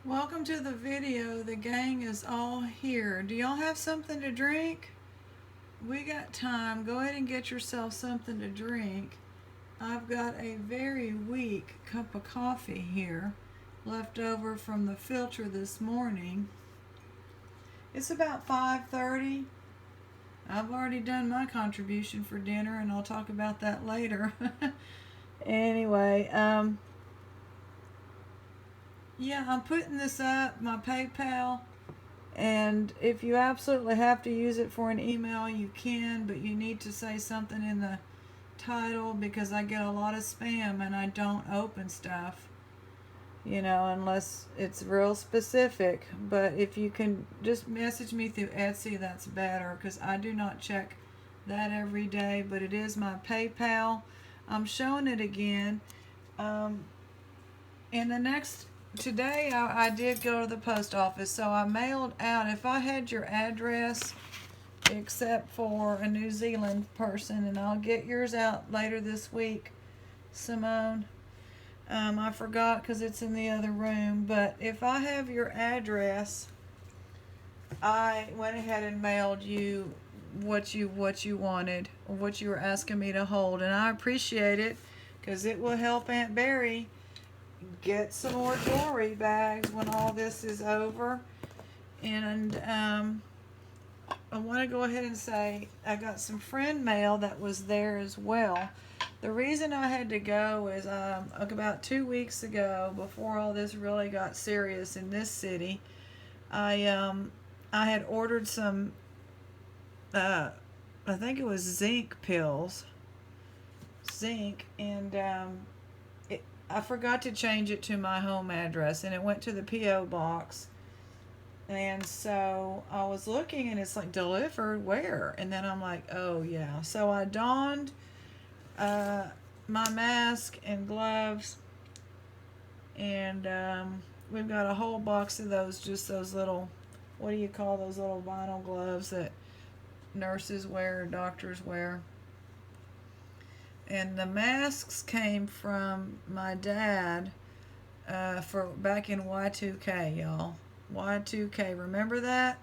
Welcome to the video. The gang is all here. Do y'all have something to drink? We got time. Go ahead and get yourself something to drink. I've got a very weak cup of coffee here left over from the filter this morning. It's about 5:30. I've already done my contribution for dinner and I'll talk about that later. Anyway, yeah, I'm putting this up, my PayPal, and if you absolutely have to use it for an email, you can, but you need to say something in the title because I get a lot of spam and I don't open stuff, unless it's real specific. But if you can just message me through Etsy, that's better because I do not check that every day, but it is my PayPal. I'm showing it again. In the next Today I did go to the post office, so I mailed out. If I had your address, except for a New Zealand person, and I'll get yours out later this week, Simone. I forgot because it's in the other room, but if I have your address, I went ahead and mailed you what you wanted, or what you were asking me to hold, and I appreciate it because it will help Aunt Barry get some more jewelry bags when all this is over. And I want to go ahead and say I got some friend mail that was there as well. The reason I had to go is about 2 weeks ago, before all this really got serious in this city, I had ordered some I think it was zinc pills, and I forgot to change it to my home address, and it went to the P.O. box. And so I was looking, and it's like, delivered where? And then I'm like, oh, yeah. So I donned my mask and gloves, and we've got a whole box of those, just those little, what do you call those little vinyl gloves that nurses wear or doctors wear? And the masks came from my dad for back in Y2K, y'all. Y2K, remember that?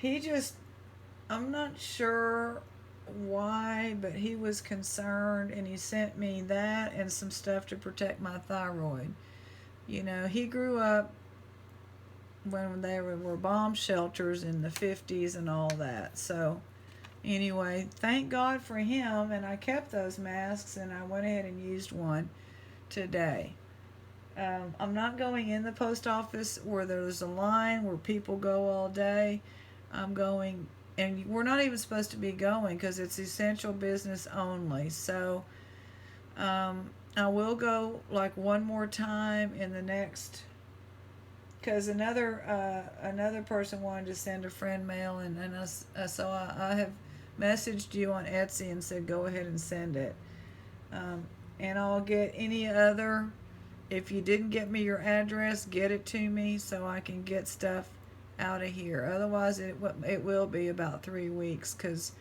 I'm not sure why, but he was concerned and he sent me that and some stuff to protect my thyroid. He grew up when there were bomb shelters in the 50s and all that. So anyway, thank God for him, and I kept those masks, and I went ahead and used one today. I'm not going in the post office where there's a line where people go all day. I'm going, and we're not even supposed to be going because it's essential business only. So I will go like one more time in the next, because another person wanted to send a friend mail, so I have messaged you on Etsy and said go ahead and send it. And I'll get any other, if you didn't get me your address, get it to me so I can get stuff out of here. Otherwise it will be about 3 weeks because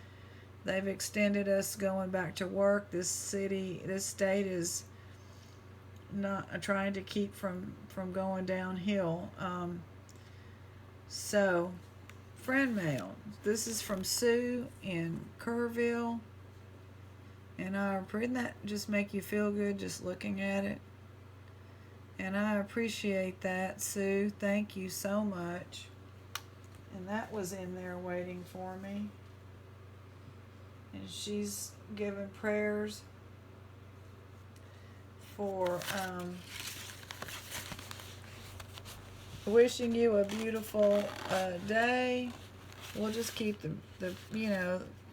they've extended us going back to work. This state is not trying to keep from going downhill. So friend mail. This is from Sue in Kerrville. And didn't that just make you feel good just looking at it? And I appreciate that, Sue. Thank you so much. And that was in there waiting for me. And she's giving prayers for wishing you a beautiful day. We'll just keep the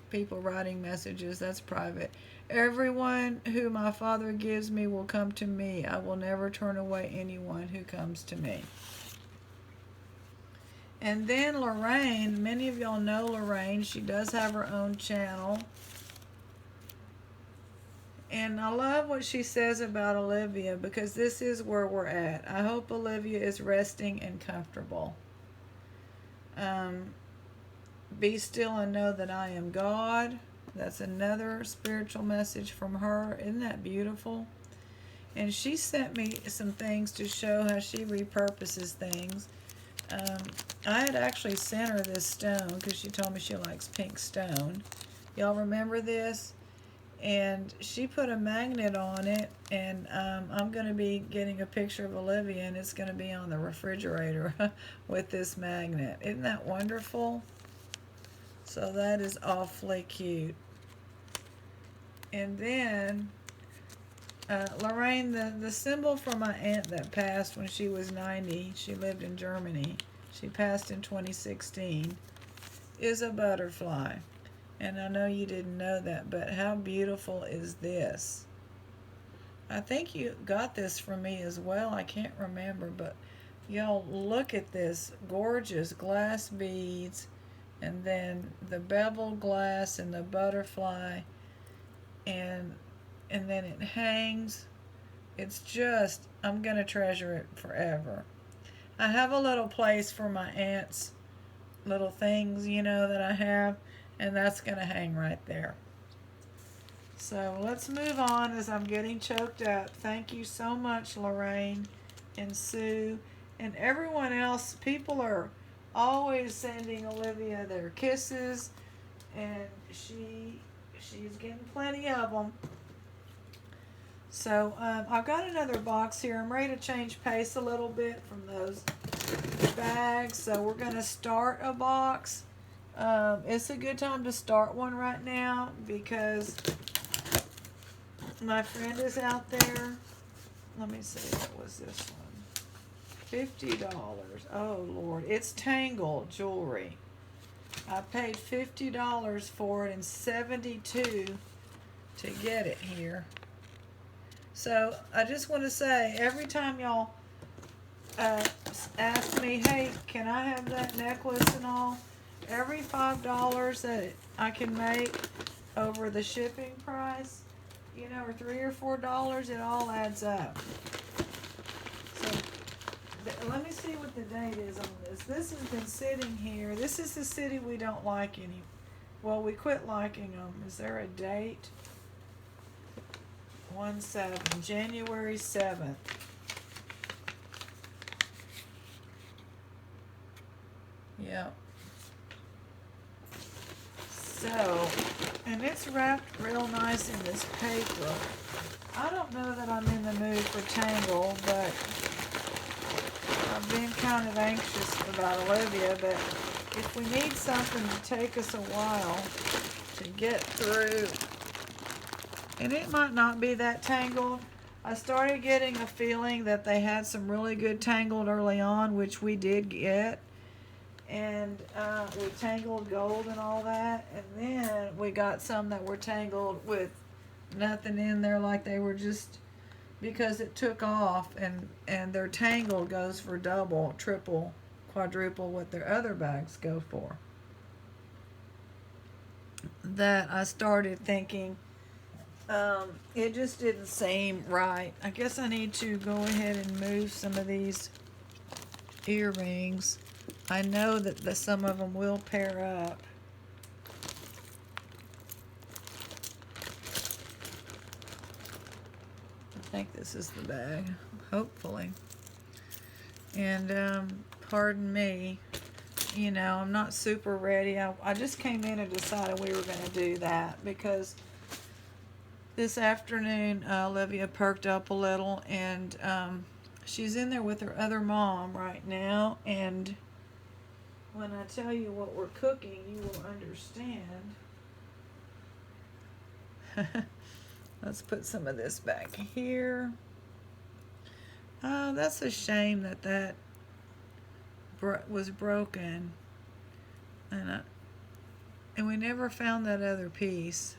people writing messages. That's private. Everyone who my Father gives me will come to me. I will never turn away anyone who comes to me. And then Lorraine, many of y'all know Lorraine. She does have her own channel. And I love what she says about Olivia because this is where we're at. I hope Olivia is resting and comfortable. Be still and know that I am God. That's another spiritual message from her. Isn't that beautiful? And she sent me some things to show how she repurposes things. Um, I had actually sent her this stone because she told me she likes pink stone. Y'all remember this? And she put a magnet on it, and I'm going to be getting a picture of Olivia, and it's going to be on the refrigerator with this magnet. Isn't that wonderful? So that is awfully cute. And then Lorraine, the symbol for my aunt that passed when she was 90, she lived in Germany, she passed in 2016, is a butterfly. And I know you didn't know that, but how beautiful is this? I think you got this from me as well. I can't remember, but y'all look at this gorgeous glass beads, and then the beveled glass and the butterfly, and then it hangs. It's just, I'm going to treasure it forever. I have a little place for my aunt's little things, that I have, and that's going to hang right there. So let's move on as I'm getting choked up. Thank you so much, Lorraine and Sue and everyone else. People are always sending Olivia their kisses, and she's getting plenty of them. So I've got another box here. I'm ready to change pace a little bit from those bags. So we're going to start a box. It's a good time to start one right now because my friend is out there. Let me see, what was this one? $50. Oh, Lord. It's Tangled jewelry. I paid $50 for it and $72 to get it here. So I just want to say, every time y'all ask me, hey, can I have that necklace and all, every $5 that I can make over the shipping price, or $3 or $4, it all adds up. So let me see what the date is on this. This has been sitting here. This is the city we don't like any. Well, we quit liking them. Is there a date? 1/7, January 7th. Yep. So, and it's wrapped real nice in this paper. I don't know that I'm in the mood for Tangle, but I've been kind of anxious about Olivia, but if we need something to take us a while to get through, and it might not be that Tangled. I started getting a feeling that they had some really good Tangled early on, which we did get. And with Tangled Gold and all that. And then we got some that were Tangled with nothing in there, like they were just because it took off. And their Tangled goes for double, triple, quadruple what their other bags go for. That I started thinking, it just didn't seem right. I guess I need to go ahead and move some of these earrings. I know that some of them will pair up. I think this is the bag, hopefully. And pardon me, I'm not super ready. I just came in and decided we were going to do that because this afternoon, Olivia perked up a little, and she's in there with her other mom right now, and when I tell you what we're cooking, you will understand. Let's put some of this back here. Oh, that's a shame that was broken, and we never found that other piece.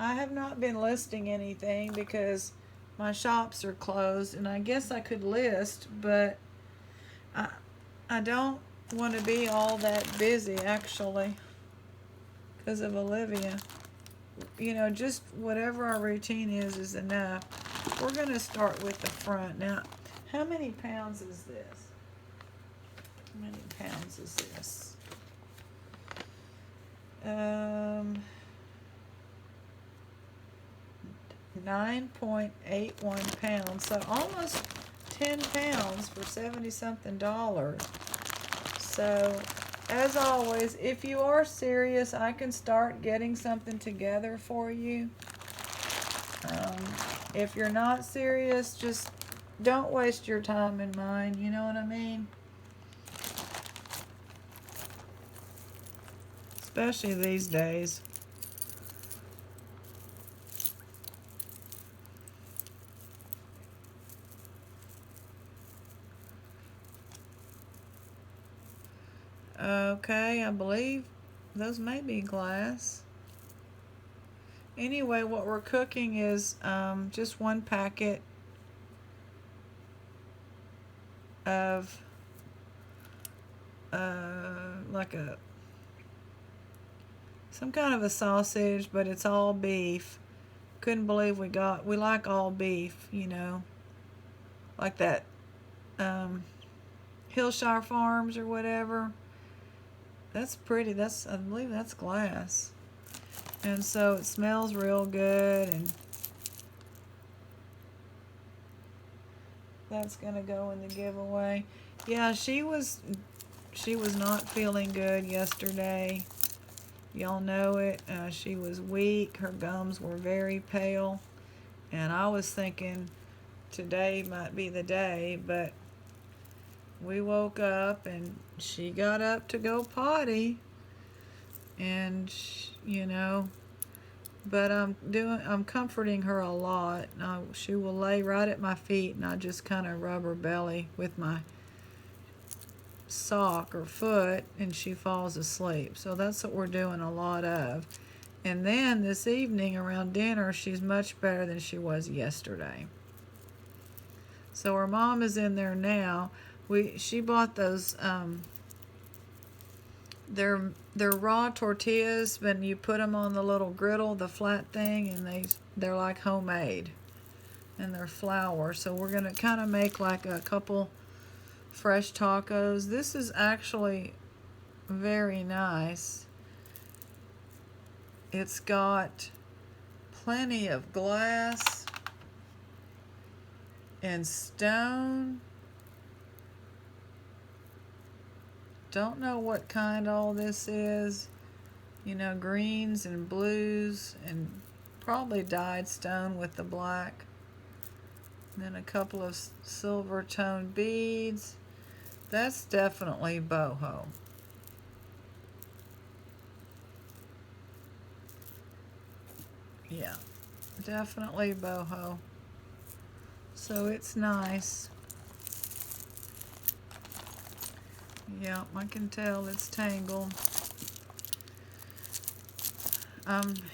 I have not been listing anything because my shops are closed, and I guess I could list, but I don't want to be all that busy actually because of Olivia. Just whatever our routine is enough. We're going to start with the front. Now, how many pounds is this? How many pounds is this? 9.81 pounds. So almost 10 pounds for 70 something dollars. So as always, if you are serious, I can start getting something together for you. If you're not serious, just don't waste your time and mine. You know what I mean? Especially these days. Okay, I believe those may be glass. Anyway, what we're cooking is just one packet of like some kind of a sausage, but it's all beef. Couldn't believe we like all beef, you know, like that Hillshire Farms or whatever. That's pretty. I believe that's glass. And so it smells real good, and that's gonna go in the giveaway. Yeah, she was not feeling good yesterday. Y'all know it. She was weak. Her gums were very pale, and I was thinking today might be the day, but we woke up and she got up to go potty, and you know, but I'm comforting her a lot. She will lay right at my feet, and I just kind of rub her belly with my sock or foot, and she falls asleep. So that's what we're doing a lot of. And then this evening around dinner, she's much better than she was yesterday. So her mom is in there now. She bought those they're raw tortillas, but you put them on the little griddle, the flat thing, and they're like homemade, and they're flour. So we're gonna kind of make like a couple fresh tacos. This is actually very nice. It's got plenty of glass and stone. Don't know what kind all this is. You know, greens and blues, and probably dyed stone with the black. And then a couple of silver tone beads. That's definitely boho. Yeah, definitely boho. So it's nice. Yeah, I can tell it's tangled.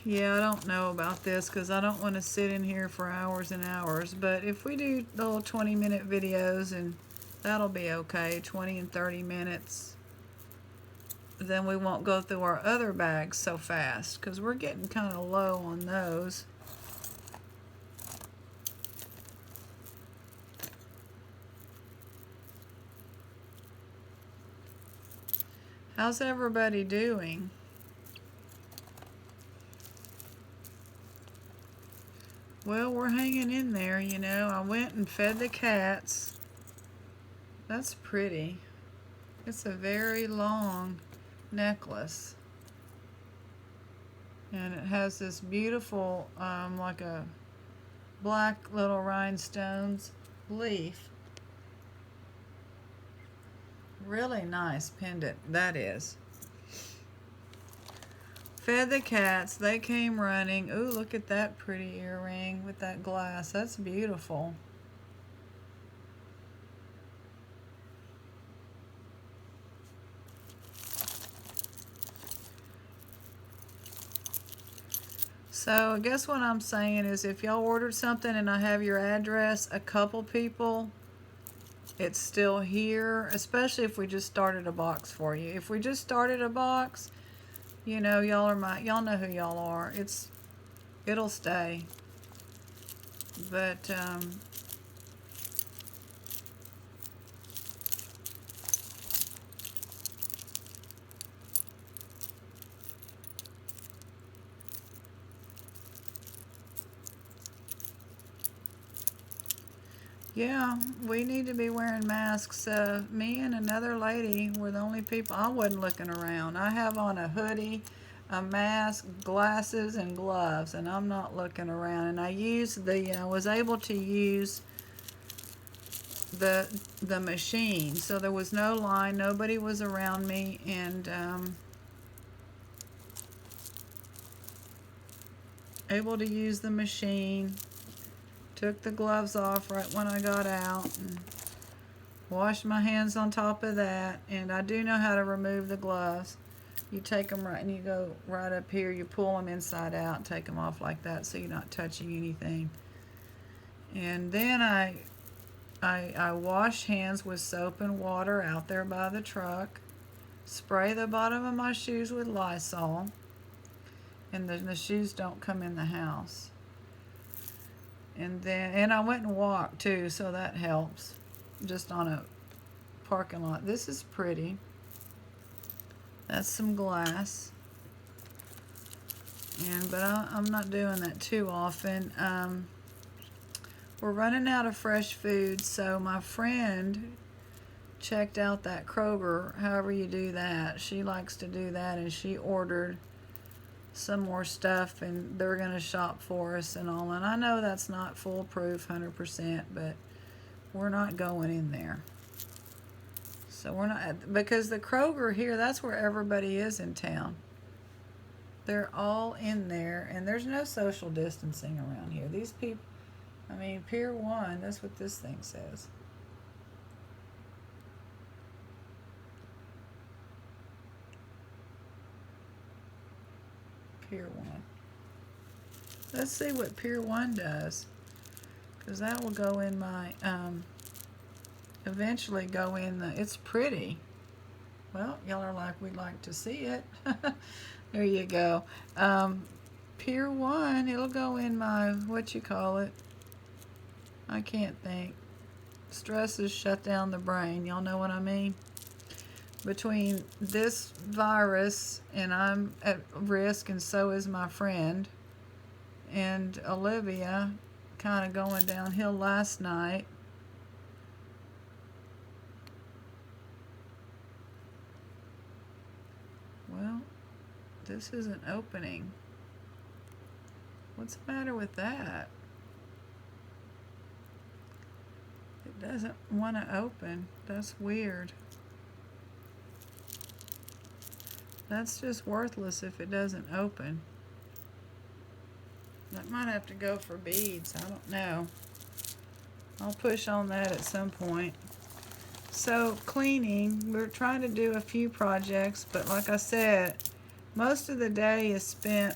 Yeah, I don't know about this because I don't want to sit in here for hours and hours. But if we do little 20-minute videos, and that'll be okay, 20 and 30 minutes, then we won't go through our other bags so fast because we're getting kind of low on those. How's everybody doing? Well, we're hanging in there, you know. I went and fed the cats. That's pretty. It's a very long necklace. And it has this beautiful, like a black little rhinestones leaf. Really nice pendant, that is. Fed the cats, they came running. Ooh, look at that pretty earring with that glass. That's beautiful. So I guess what I'm saying is if y'all ordered something and I have your address, a couple people, it's still here, especially if we just started a box for you. If we just started a box, you know, y'all know who y'all are. It'll stay. But Yeah, we need to be wearing masks. Me and another lady were the only people. I wasn't looking around. I have on a hoodie, a mask, glasses, and gloves, and I'm not looking around. And I was able to use the machine, so there was no line. Nobody was around me, and able to use the machine. Took the gloves off right when I got out and washed my hands on top of that. And I do know how to remove the gloves. You take them right and you go right up here. You pull them inside out and take them off like that so you're not touching anything. And then I wash hands with soap and water out there by the truck. Spray the bottom of my shoes with Lysol. And the shoes don't come in the house. And I went and walked too, so that helps. Just on a parking lot. This is pretty. That's some glass. But I'm not doing that too often. We're running out of fresh food, so my friend checked out that Kroger, however you do that. She likes to do that, and she ordered some more stuff, and they're going to shop for us and all. And I know that's not foolproof 100%, but we're not going in there. So we're not, because the Kroger here, that's where everybody is in town. They're all in there, and there's no social distancing around here. These people, I mean, Pier 1, that's what this thing says. Pier 1. Let's see what Pier 1 does, because that will go in my, eventually go in the, it's pretty. Well, y'all are like, we'd like to see it. There you go. Pier 1, it'll go in my, what you call it? I can't think. Stresses shut down the brain. Y'all know what I mean? Between this virus, and I'm at risk, and so is my friend, and Olivia kind of going downhill last night. Well, this isn't opening. What's the matter with that? It doesn't want to open. That's weird. That's just worthless if it doesn't open. That might have to go for beads. I don't know. I'll push on that at some point. So cleaning, we're trying to do a few projects, but like I said, most of the day is spent,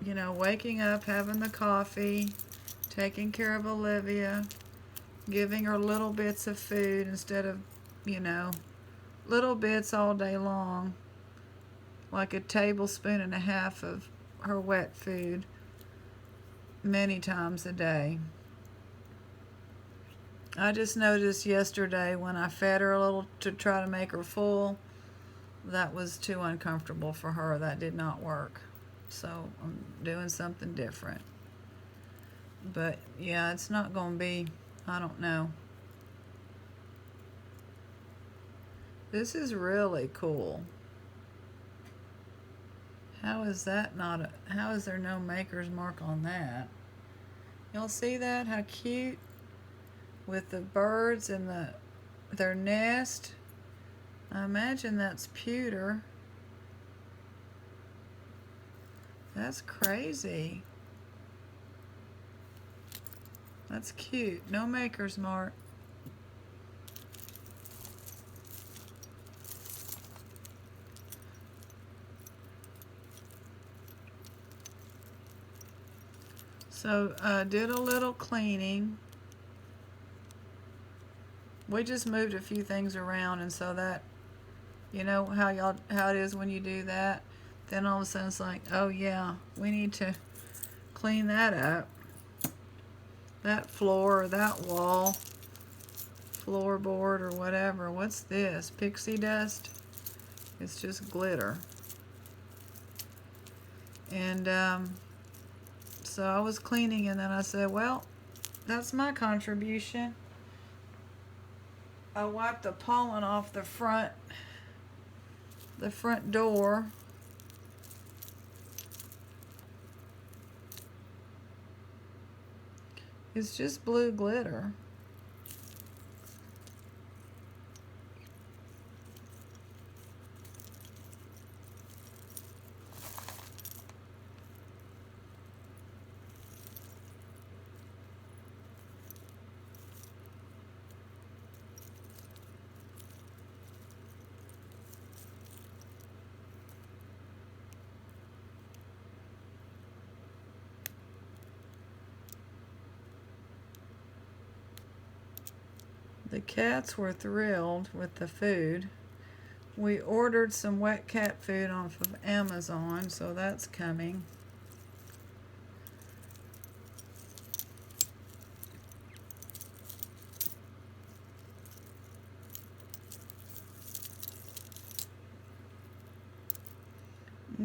you know, waking up, having the coffee, taking care of Olivia, giving her little bits of food instead of, you know, little bits all day long, like a tablespoon and a half of her wet food many times a day. I just noticed yesterday when I fed her a little to try to make her full, that was too uncomfortable for her. That did not work. So I'm doing something different. But yeah, it's not going to be, I don't know. This is really cool. How is that not how is there no maker's mark on that? Y'all see that? How cute? With the birds and their nest. I imagine that's pewter. That's crazy. That's cute. No maker's mark. So did a little cleaning. We just moved a few things around, and so that, you know how it is when you do that. Then all of a sudden it's like, oh yeah, we need to clean that up. That floor or that wall, floorboard or whatever. What's this? Pixie dust? It's just glitter. And so I was cleaning, and then I said, well, That's my contribution. I wiped the pollen off the front door. It's just blue glitter. The cats were thrilled with the food. We ordered some wet cat food off of Amazon, so that's coming.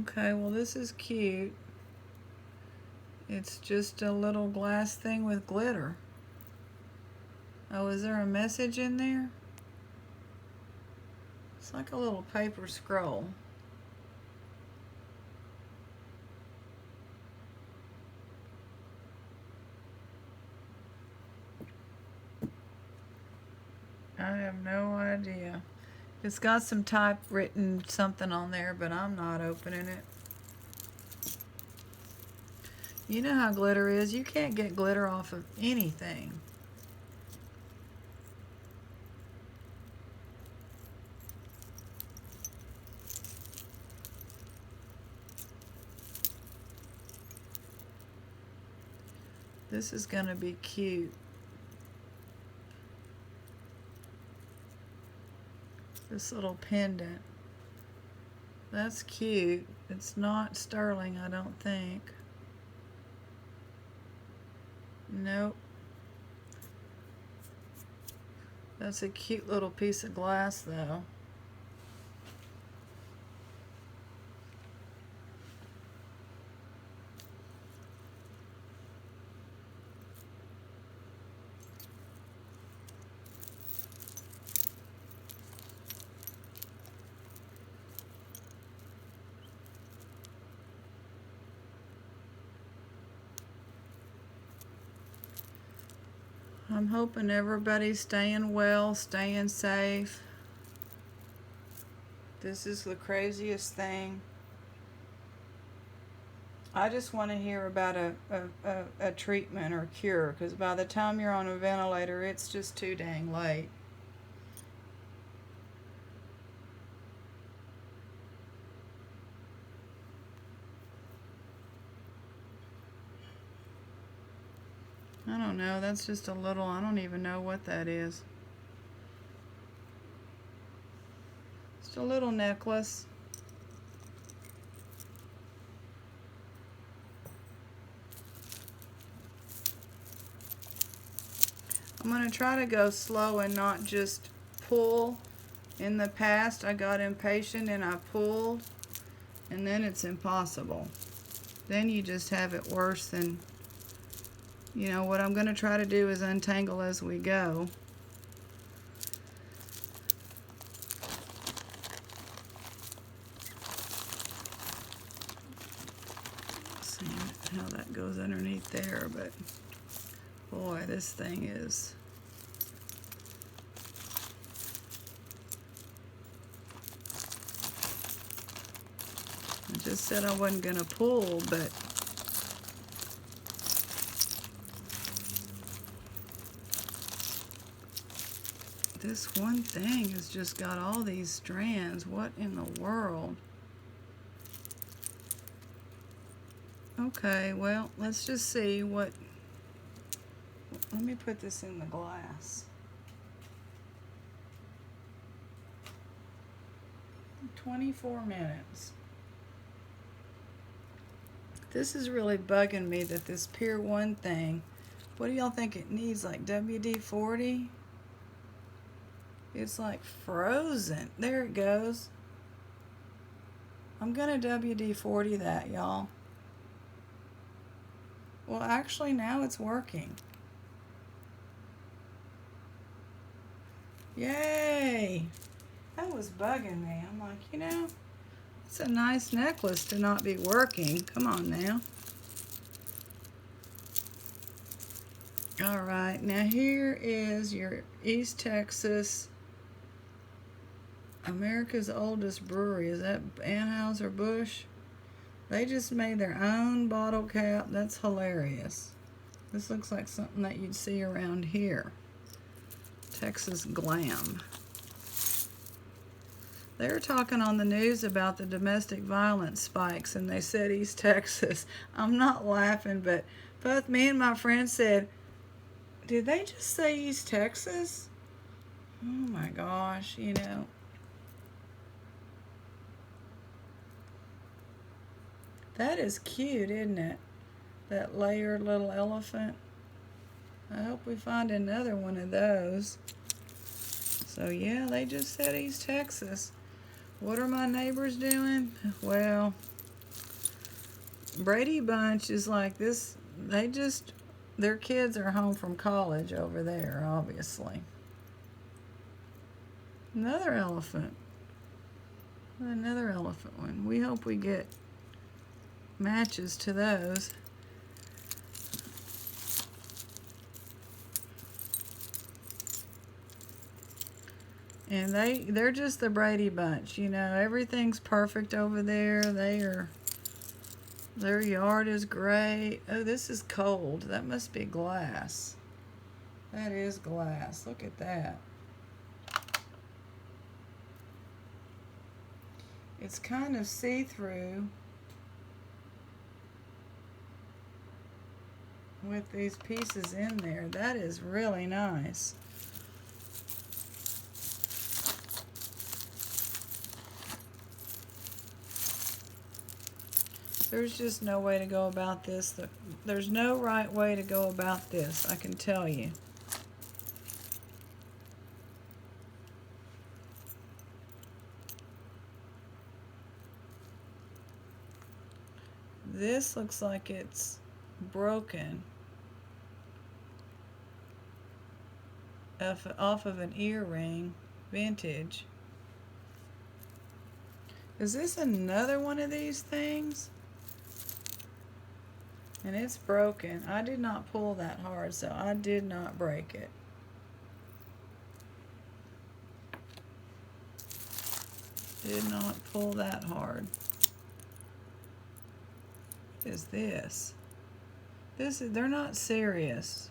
Okay, well this is cute. It's just a little glass thing with glitter. Oh, is there a message in there? It's like a little paper scroll. I have no idea. It's got some typewritten something on there, but I'm not opening it. You know how glitter is. You can't get glitter off of anything. This is going to be cute. This little pendant. That's cute. It's not sterling, I don't think. Nope. That's a cute little piece of glass, though. I'm hoping everybody's staying well, staying safe. This is the craziest thing. I just want to hear about a treatment or cure, because by the time you're on a ventilator, it's just too dang late. I don't know, that's just a little, I don't even know what that is. Just a little necklace. I'm going to try to go slow and not just pull. In the past, I got impatient and I pulled, and then it's impossible. Then you just have it worse than, you know, what I'm going to try to do is untangle as we go. See how that goes underneath there, but boy, this thing is... I just said I wasn't going to pull, but this one thing has just got all these strands. What in the world? Okay, well, let's just see what... Let me put this in the glass. 24 minutes. This is really bugging me that this Pier 1 thing, what do y'all think it needs, like WD-40? It's like frozen. There it goes. I'm gonna WD-40 that, y'all. Well, actually now it's working. Yay! That was bugging me. I'm like, you know, it's a nice necklace to not be working. Come on now. All right, now here is your East Texas, America's oldest brewery. Is that Anheuser-Busch? They just made their own bottle cap. That's hilarious. This looks like something that you'd see around here. Texas Glam. They were talking on the news about the domestic violence spikes, and they said East Texas. I'm not laughing, but both me and my friend said, did they just say East Texas? Oh my gosh, you know. That is cute, isn't it? That layered little elephant. I hope we find another one of those. So yeah, they just said East Texas. What are my neighbors doing? Well, Brady Bunch is like this. Their kids are home from college over there, obviously. Another elephant. Another elephant one. We hope we get matches to those. And they're just the Brady Bunch, you know. Everything's perfect over there. Their yard is great. Oh, this is cold. That must be glass. That is glass. Look at that. It's kind of see-through with these pieces in there. That is really nice. There's just no way to go about this. There's no right way to go about this, I can tell you. This looks like it's broken off of an earring, vintage. Is this another one of these things? And it's broken. I did not pull that hard, so I did not break it. Did not pull that hard. What is this? They're not serious.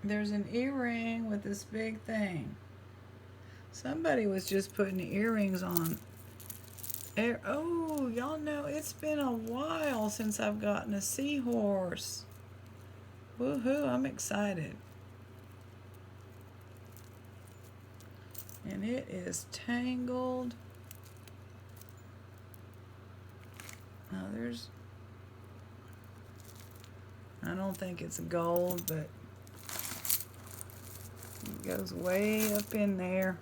There's an earring with this big thing. Somebody was just putting earrings on. Oh, y'all know it's been a while since I've gotten a seahorse. Woohoo, I'm excited. And it is tangled. Now I don't think it's gold, but it goes way up in there.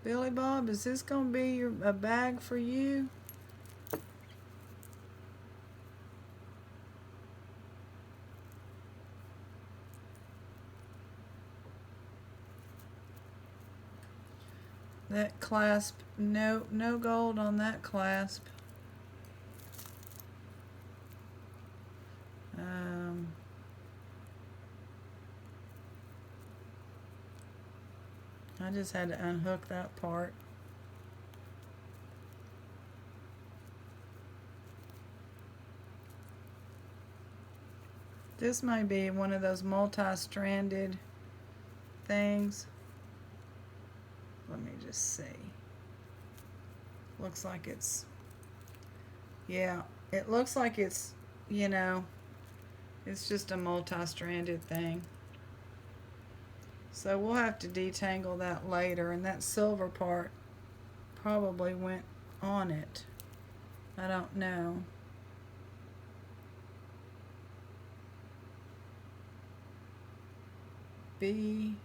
Billy Bob, is this going to be a bag for you? That clasp, no gold on that clasp. I just had to unhook that part. This might be one of those multi-stranded things. Let me just see. Looks like it's, yeah, it looks like it's, you know, it's just a multi-stranded thing. So we'll have to detangle that later, and that silver part probably went on it. I don't know. B.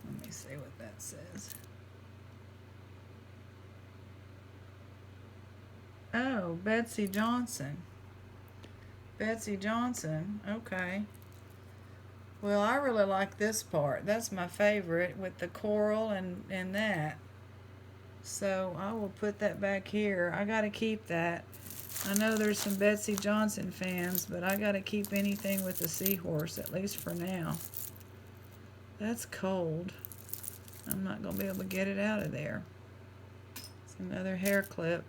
Let me see what that says. Oh, Betsy Johnson. Betsy Johnson. Okay. Well, I really like this part. That's my favorite with the coral and that. So I will put that back here. I gotta keep that. I know there's some Betsy Johnson fans, but I gotta keep anything with the seahorse, at least for now. That's cold. I'm not gonna be able to get it out of there. It's another hair clip.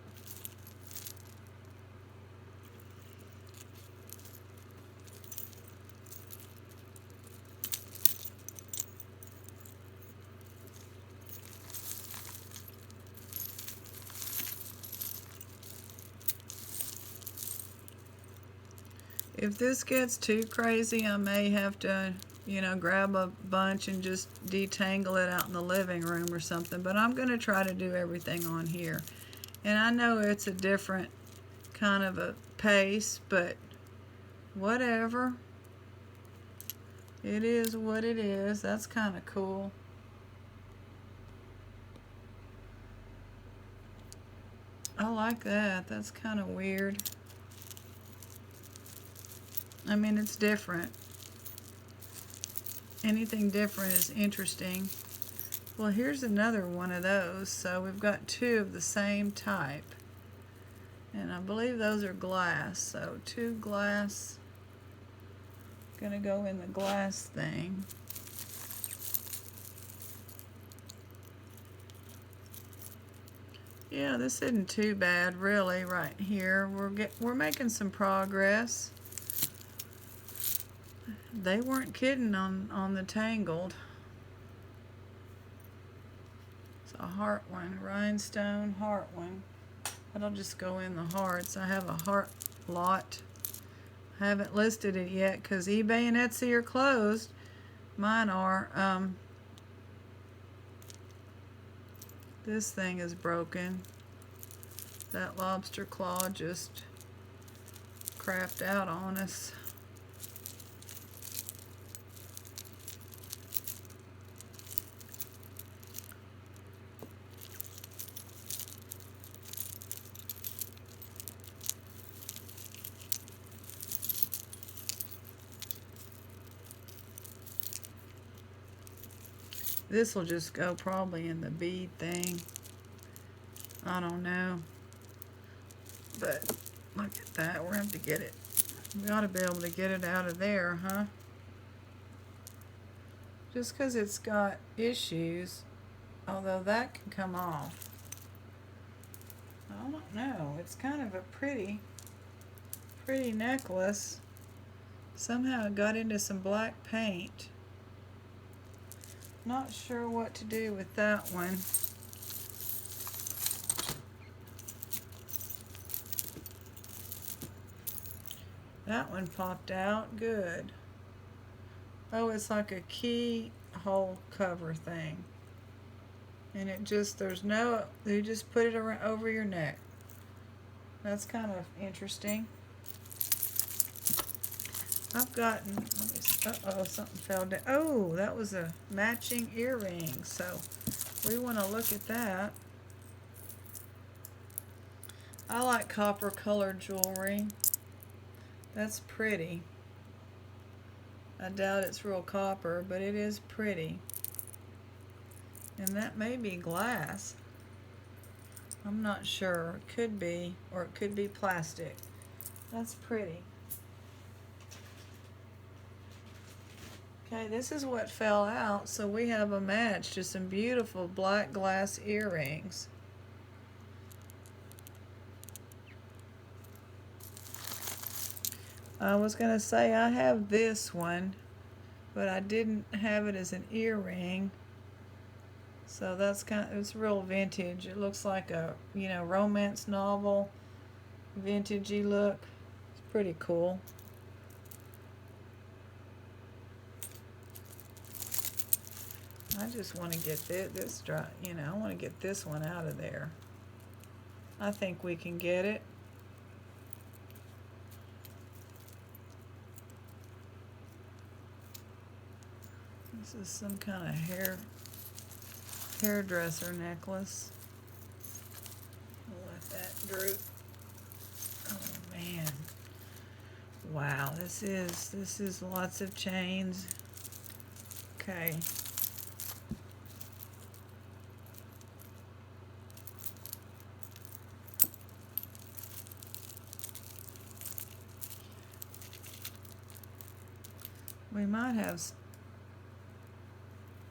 If this gets too crazy, I may have to, grab a bunch and just detangle it out in the living room or something. But I'm going to try to do everything on here. And I know it's a different kind of a pace, but whatever. It is what it is. That's kind of cool. I like that. That's kind of weird. I mean, it's different. Anything different is interesting. Well, here's another one of those. So we've got two of the same type. And I believe those are glass. So 2 glass. Gonna go in the glass thing. Yeah, this isn't too bad really right here. We're making some progress. They weren't kidding on the tangled. It's a heart one, rhinestone heart one. That'll just go in the hearts. I have a heart lot. I haven't listed it yet because eBay and Etsy are closed. Mine are. This thing is broken. That lobster claw just crapped out on us. This will just go probably in the bead thing. I don't know. But look at that. We're going to have to get it. We ought to be able to get it out of there, huh? Just because it's got issues. Although that can come off. I don't know. It's kind of a pretty necklace. Somehow it got into some black paint. Not sure what to do with that one. That one popped out. Good. Oh, it's like a keyhole cover thing. And it just, you just put it over your neck. That's kind of interesting. I've gotten, uh-oh, something fell down. Oh, that was a matching earring. So we want to look at that. I like copper colored jewelry. That's pretty. I doubt it's real copper, but it is pretty. And that may be glass. I'm not sure. It could be, or it could be plastic. That's pretty. Okay, this is what fell out, so we have a match to some beautiful black glass earrings. I was going to say I have this one, but I didn't have it as an earring. So that's it's real vintage. It looks like a, romance novel, vintagey look. It's pretty cool. I just want to get this dry, I want to get this one out of there. I think we can get it. This is some kind of hairdresser necklace. I'll let that droop. Oh man. Wow, this is lots of chains. Okay. We might have,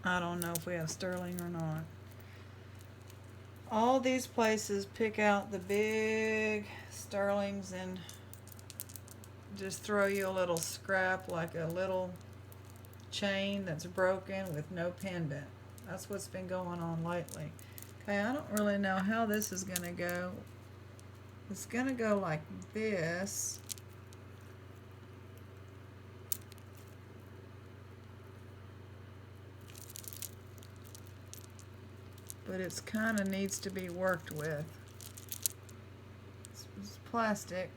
I don't know if we have sterling or not. All these places pick out the big sterlings and just throw you a little scrap, like a little chain that's broken with no pendant. That's what's been going on lately. Okay, I don't really know how this is going to go. It's going to go like this. But it's kind of needs to be worked with. It's plastic.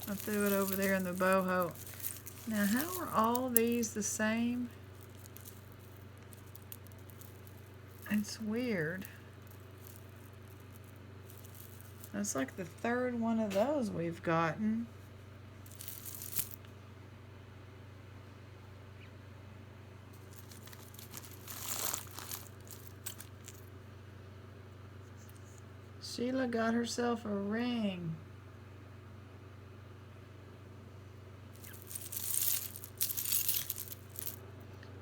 I threw it over there in the boho. Now, how are all these the same? It's weird. That's like the third one of those we've gotten. Sheila got herself a ring.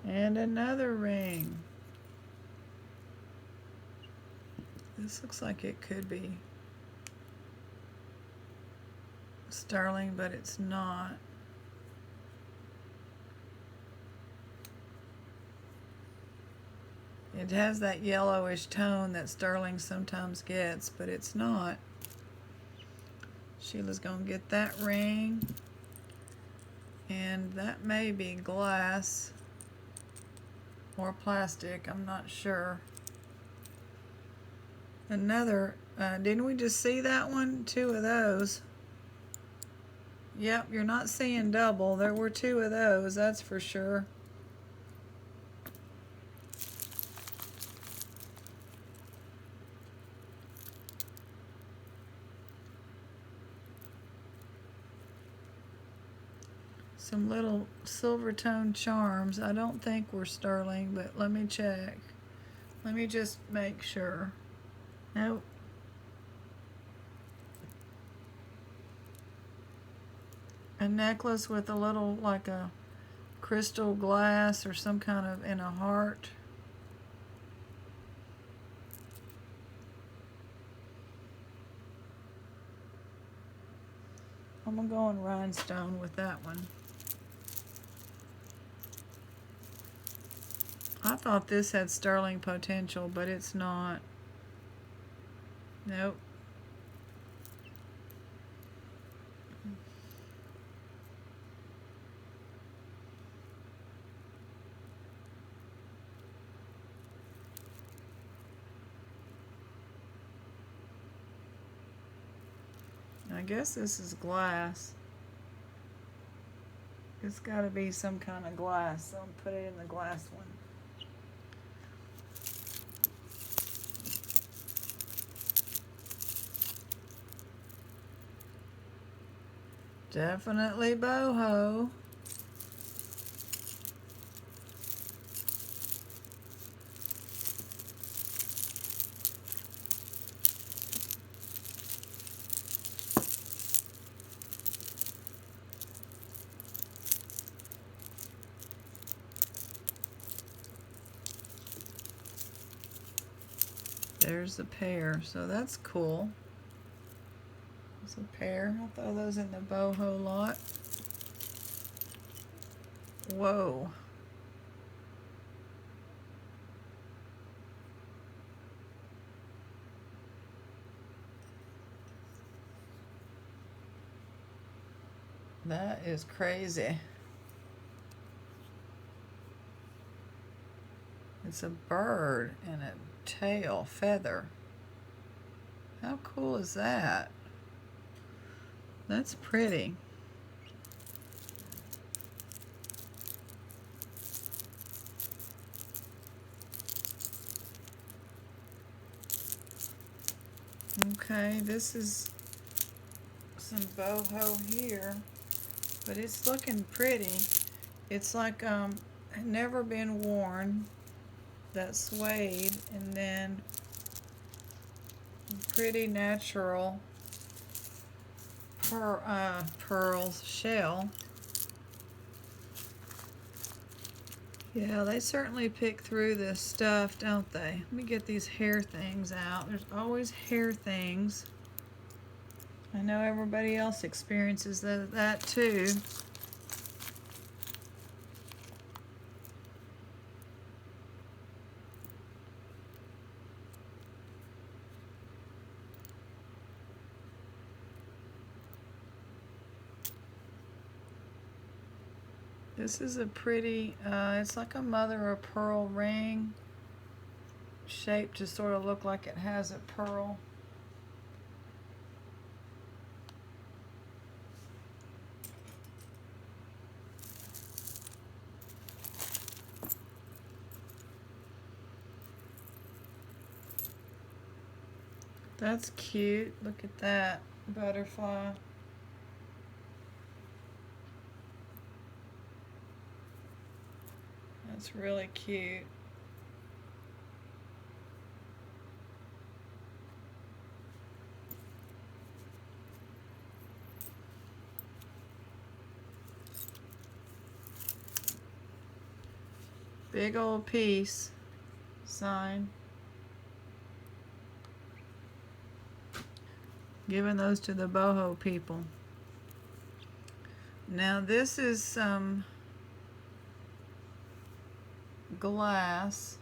And another ring. This looks like it could be sterling, but it's not. It has that yellowish tone that sterling sometimes gets, but it's not. Sheila's gonna get that ring. And that may be glass or plastic, I'm not sure. Another, didn't we just see that one? Two of those. Yep, you're not seeing double. There were two of those, that's for sure. Some little silver tone charms. I don't think we're sterling, but let me check. Let me just make sure. Nope. A necklace with a little, like a crystal glass or some kind of, in a heart. I'm gonna go in rhinestone with that one. I thought this had sterling potential, but it's not. Nope. I guess this is glass. It's got to be some kind of glass, so I'll put it in the glass one. Definitely boho. There's the pair, so that's cool. It's a pair. I'll throw those in the boho lot. Whoa. That is crazy. It's a bird and a tail feather. How cool is that? That's pretty. Okay, this is some boho here, but it's looking pretty. It's like never been worn, that suede, and then pretty natural pearl shell. Yeah, they certainly pick through this stuff, don't they? Let me get these hair things out. There's always hair things. I know everybody else experiences that too. This is a pretty, it's like a mother of pearl ring, shaped to sort of look like it has a pearl. That's cute. Look at that butterfly. That's really cute. Big old piece. Sign. Giving those to the boho people. Now this is some glass.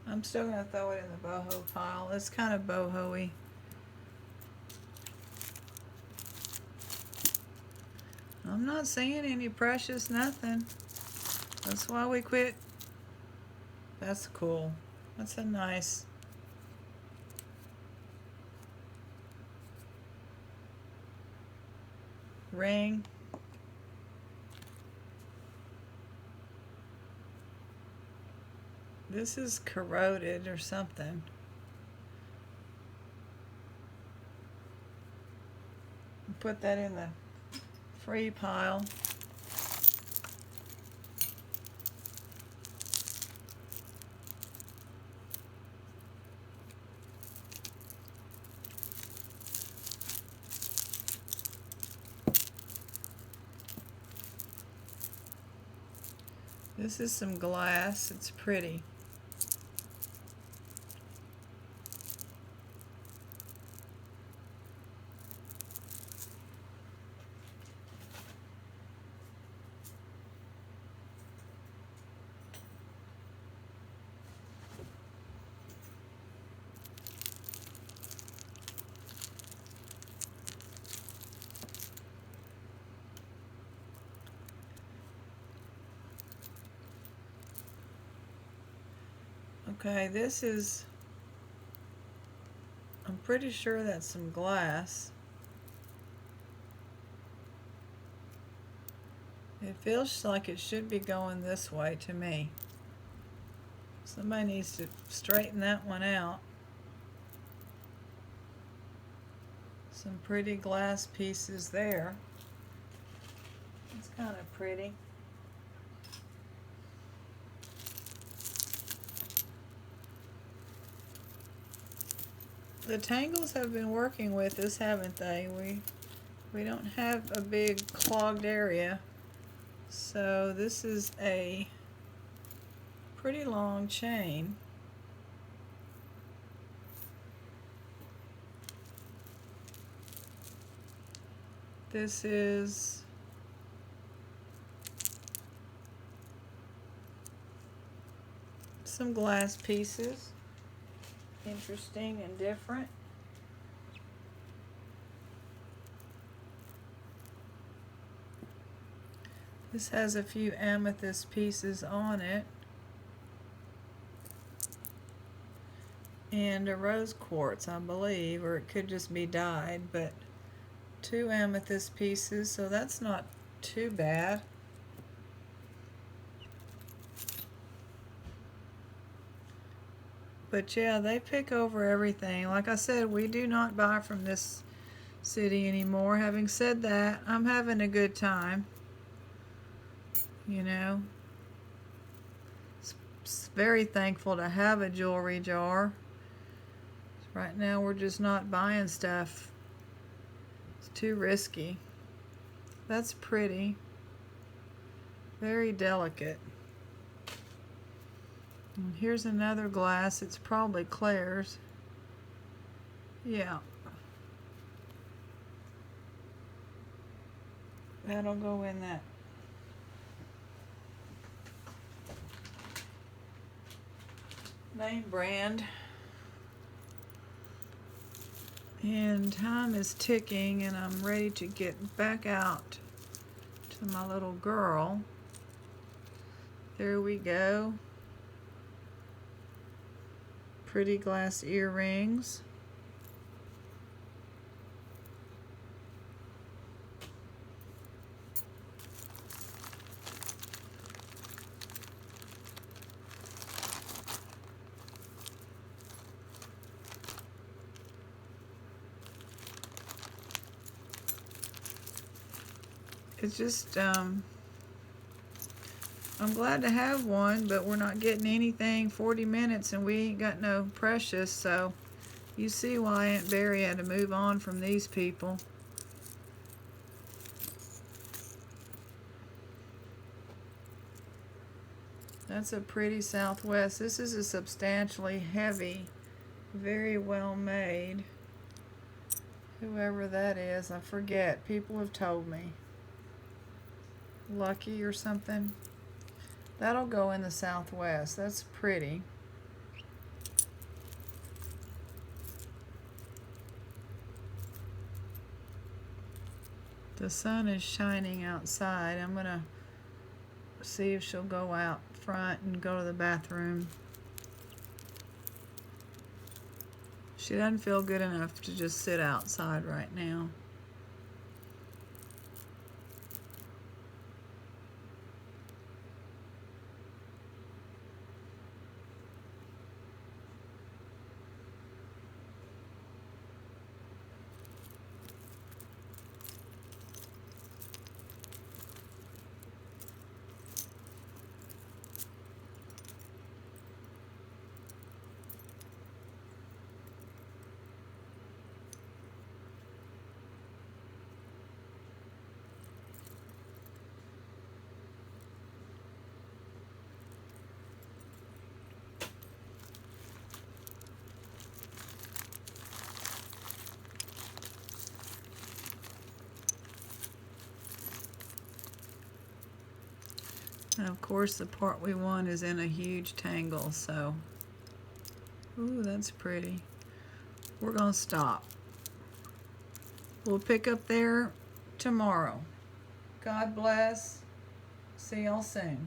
I'm still going to throw it in the boho pile. It's kind of boho-y. I'm not seeing any precious nothing. That's why we quit. That's cool. That's a nice ring. This is corroded or something. Put that in the free pile. This is some glass. It's pretty. Okay, this is, I'm pretty sure that's some glass. It feels like it should be going this way to me. Somebody needs to straighten that one out. Some pretty glass pieces there. It's kind of pretty. The tangles have been working with us, haven't they? We don't have a big clogged area. So this is a pretty long chain. This is some glass pieces. Interesting and different. This has a few amethyst pieces on it. And a rose quartz, I believe, or it could just be dyed, but 2 amethyst pieces, so that's not too bad. But yeah, they pick over everything. Like I said, we do not buy from this city anymore. Having said that, I'm having a good time. You know, very thankful to have a jewelry jar. Right now we're just not buying stuff. It's too risky. That's pretty. Very delicate. And here's another glass. It's probably Claire's. Yeah. That'll go in that. Name brand. And time is ticking and I'm ready to get back out to my little girl. There we go. Pretty glass earrings. It's just, I'm glad to have one, but we're not getting anything 40 minutes and we ain't got no precious, so you see why Aunt Barry had to move on from these people. That's a pretty Southwest. This is a substantially heavy, very well made. Whoever that is, I forget. People have told me. Lucky or something. That'll go in the Southwest. That's pretty. The sun is shining outside. I'm gonna see if she'll go out front and go to the bathroom. She doesn't feel good enough to just sit outside right now. And of course the part we want is in a huge tangle, so. Ooh, that's pretty. We're gonna stop. We'll pick up there tomorrow. God bless. See y'all soon.